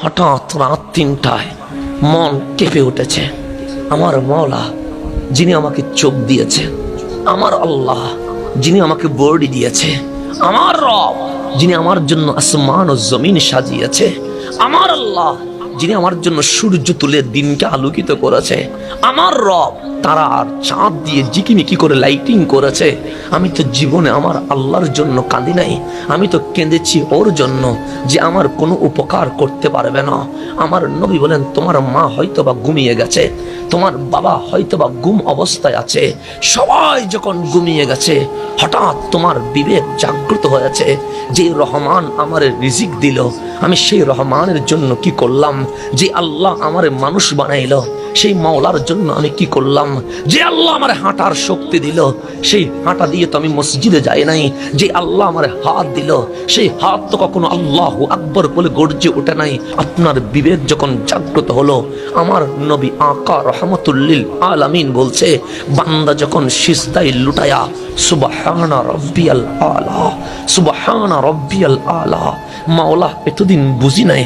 হঠাৎ রাত ৩টায় মন কেঁপে উঠেছে। আমার মওলা যিনি আমাকে চোখ দিয়েছে, আমার আল্লাহ যিনি আমাকে বডি দিয়েছে, আমার রব যিনি আমার জন্য আসমান ও জমিন সাজিয়েছে, আমার আল্লাহ যিনি আমার জন্য সূর্য তুলে দিনকে আলোকিত করেছে, আমার রব তারা আর চাঁদ দিয়ে জিকিমিকি করে লাইটিং করেছে। আমি তো জীবনে আমার আল্লাহর জন্য কাঁদি নাই, আমি তো কেঁদেছি ওর জন্য যে আমার কোনো উপকার করতে পারবে না। আমার নবী বলেন, তোমার মা হয়তো বা ঘুমিয়ে গেছে, তোমার বাবা হয়তো বা গুম অবস্থায় আছে, সবাই যখন ঘুমিয়ে গেছে হঠাৎ তোমার বিবেক জাগ্রত হয়েছে যে রহমান আমার রিজিক দিল, আমি সেই রহমানের জন্য কি করলাম? যে আল্লাহ আমারে মানুষ বানাইলো সেই মাওলার জন্য আমি কি করলাম? যে আল্লাহ আমার হাঁটার শক্তি দিল সেই হাঁটা দিয়ে তো আমি মসজিদে যাই নাই। যে আল্লাহ আমার হাত দিল সেই হাত তো কখনো আল্লাহু আকবার বলে গর্জে ওঠে নাই। আপনার বিবেক যখন জাগ্রত হলো, আমার নবী আকা রহমতুল্লিল আলামিন বলছে, বান্দা যখন সিজদায় লুটায়া সুবহানা রাব্বিয়াল আলা, সুবহানা রাব্বিয়াল আলা, মাওলা এতদিন বুঝি নাই,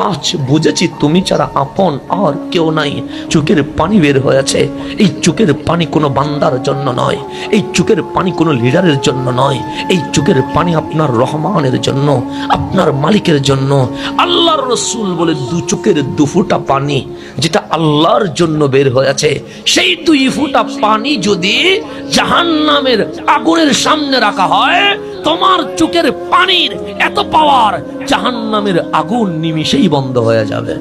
আজ বুঝেছি তুমি ছাড়া আপন আর কেউ নাই। চোখের পানি বের হয়েছে। এই চোখের পানি কোনো বান্দার জন্য নয়, এই চোখের পানি কোনো লিডারের জন্য নয়, এই চোখের পানি আপনার রহমানের জন্য, আপনার মালিকের জন্য। আল্লাহর রাসূল বলে দু চোখের দু ফোঁটা পানি যেটা আল্লাহর জন্য বের হয়েছে, সেই 2 ফোঁটা পানি যদি জাহান্নামের আগুনের সামনে রাখা হয়, তোমার চোখের পানির এত পাওয়ার, জাহান্নামের আগুন নিমিষেই বন্ধ হয়ে যাবে।